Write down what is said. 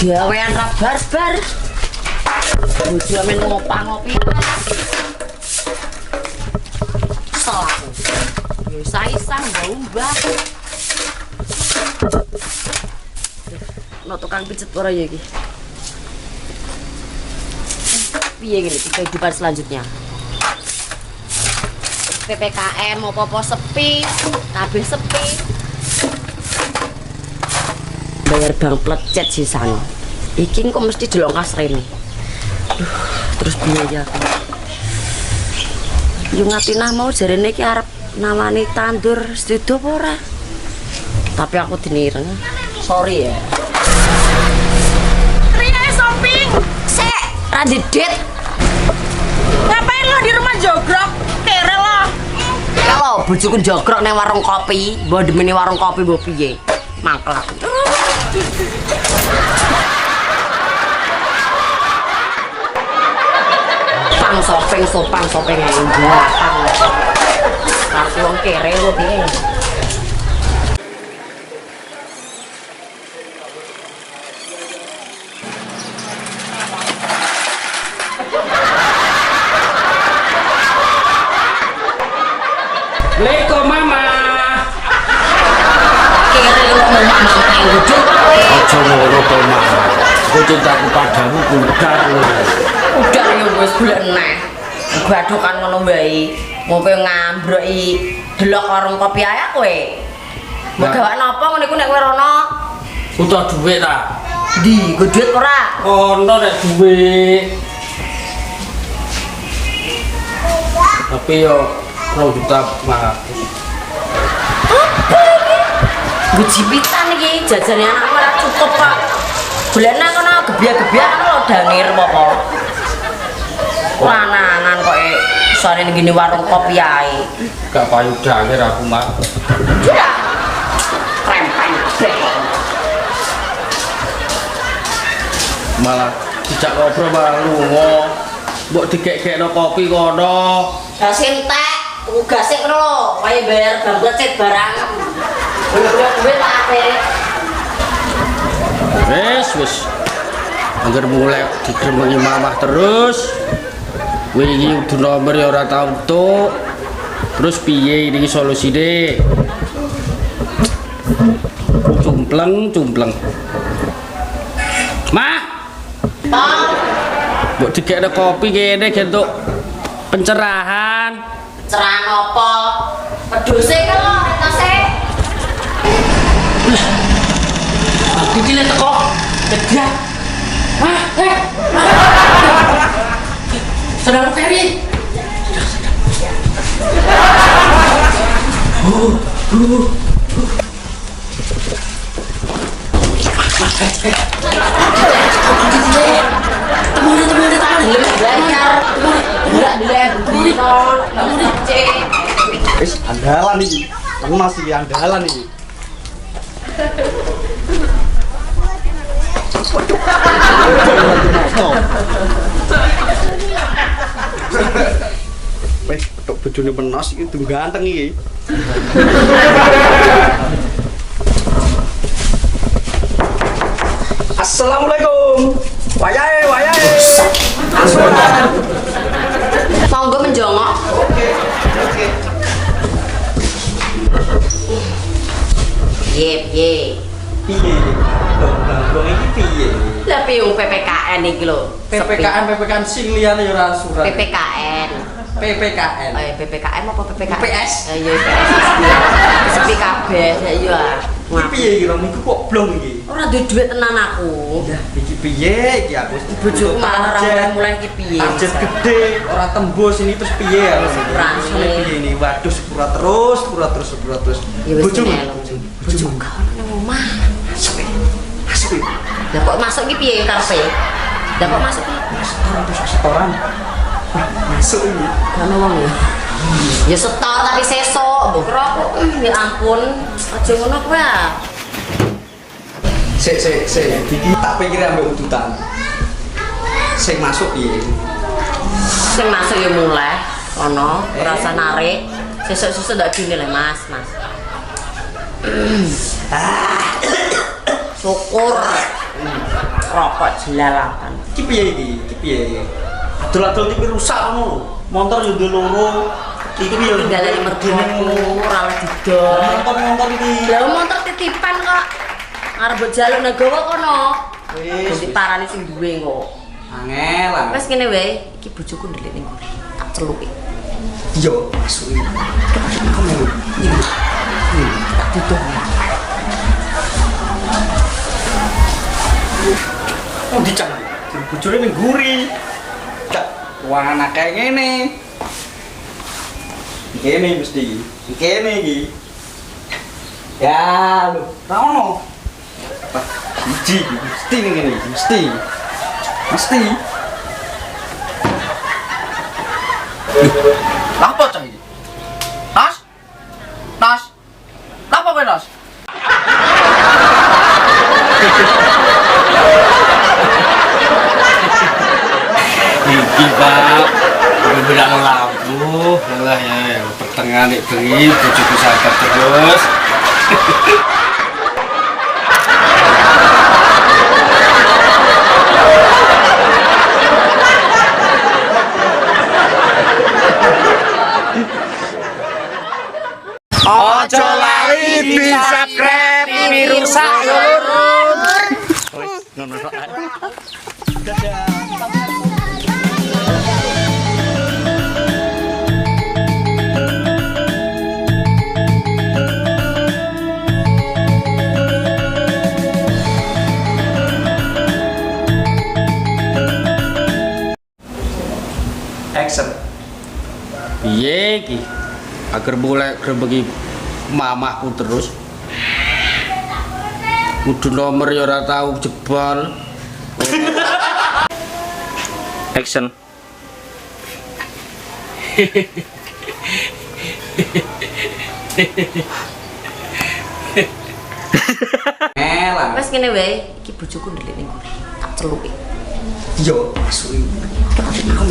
gawean ra barbar. Bojo men ngopang ngopi. Salah. Yo saisang mbah. No tukang pijet ora ya iki. Piye ngene iki kehidupan selanjutnya? PPKM apa-apa sepi, kabeh sepi. Bayar bang plecet sisan. Iki kok mesti delongkas rene. Duh, terus biaya aku. Yo ngatinah mau jarene iki arep nawani tandur sedo apa ora? Tapi aku dinireng. Sorry ya. Rina shopping. Sek, Radit. ngapain lo di rumah jogrok? Kere lo. Kalau bojoku jogrok nang warung kopi, mbok demeni warung kopi mbok piye? Mangkel aku. Pang sopeng enggak. Tapi wong kere lho piye? Leko mama. Kere lho mama kae guduk. Aja ngono to, Mas. Aku cintaku padamu budal lho. Udah yo wis golek neh. Gadhokan ngono wae. Mau kowe ngambroki delok warung kopi ae kowe. Mbok gawe napa ngene iku nek kowe rono? Utuh dhuwit ta? Ndi, go duit ora? Ono nek dhuwit. Tapi yo 2 juta mah. Nggo jipitan iki jajane anakku ora cukup kok. Golekna kono gebyah-gebyah lo dangir apa. Lanangan kok isane ning ngene warung kopi ae. Gak payu dangir aku mah. Ya. Rempeng kabeh. Malah dijak ngobrol malah lunga. Mbok digek-gekno kopi kono. Gas entek, tugas sik ngono lho, wae bayar bang plecet barang. Duit tak ape. Wis. Angger mulai digremengi mamah terus. Kowe iki udu nomor ya ora tau entuk. Terus piye iki solusine? Cumpleng. Mah, Tong, mbok digekno kopi kene gentuk pencerahan. cerahan apa? Pedose ke lho, retose. Iki le teko. Kedah. Saudara Ferry. Wis andalan iki. Aku masih andalan iki. Wis petok bojone penos iki dung ganteng iki. Assalamualaikum. Wayahe. Monggo menjongok. Oke. Piye. Piye? Bang iki piye? Lah piung PPKN iki lho. PPKN sing liyane ya ora surat. PPKN. PPKN. PPKM apa PPKN? PS. Iya PS. Sepi kabeh ya iya. Iki piye iki lho niku kok blong iki? Ora duwe duit tenan aku. Ya iki piye iki aku Bojoku malah mulai iki piye. Target gede, ora tembus ini terus piye ya? Sepurane. Piye ini? Waduh sepura terus. Ya wis Bojomu. bojoku kan nang omah. Masuk. Lah kok masuk iki piye karepe? Lah kok masuk iki? Setoran. Masuk ini. Kan wong ya. Ya setor tapi sesuk, mbok kira kok ya ampun. Aja ngono kowe ah. Sik. Iki tak pikir ambek ututan. Sing masuk piye? Sing masuk ya mulai ono ora usah narik. Sesuk-sesuk ndak dinilai Mas. Syukur. rokok jelalatan. Iki piye iki? Iki piye? Adol-adol iki rusak ngono. Motor yo duwe loro. Iki piye? Tinggalane mertuaku ora oleh didol. Motor iki. Lah motor titipan kok. Arep mbok jaluk negawa kono. Wis Dadi parane sing duwe kok. angel. Wes ngene wae, iki bojoku ndelik ning nguri. Tak celuki. Yo, masuk ini. Kamu ini. Tak tutup. Oh dicang. Bojone ning guri. Cak, wah anak kayak ngene. Kene mesti. Kene iki. Ya, lu. Ra ono. Apa? Siji iki. Mesti ning kene iki, mesti. Mesti. Apa cah iki? Nas? Nas? Napa kowe Nas? Iki Pak, berbeda lampu, lah ya, pertengahan nek bengi bojoku sabar terus. Ojo lali di subscribe Mirusa Lurun. Ngono tok. Action. Piye iki? Agar mulai grebeki mamahku terus. Kudu nomor ya ora tau jebol. Action. Elang. Wes ngene wae, iki bojoku ndelik ning nguri. Tak celuki. Yo, masuk ini. Kamu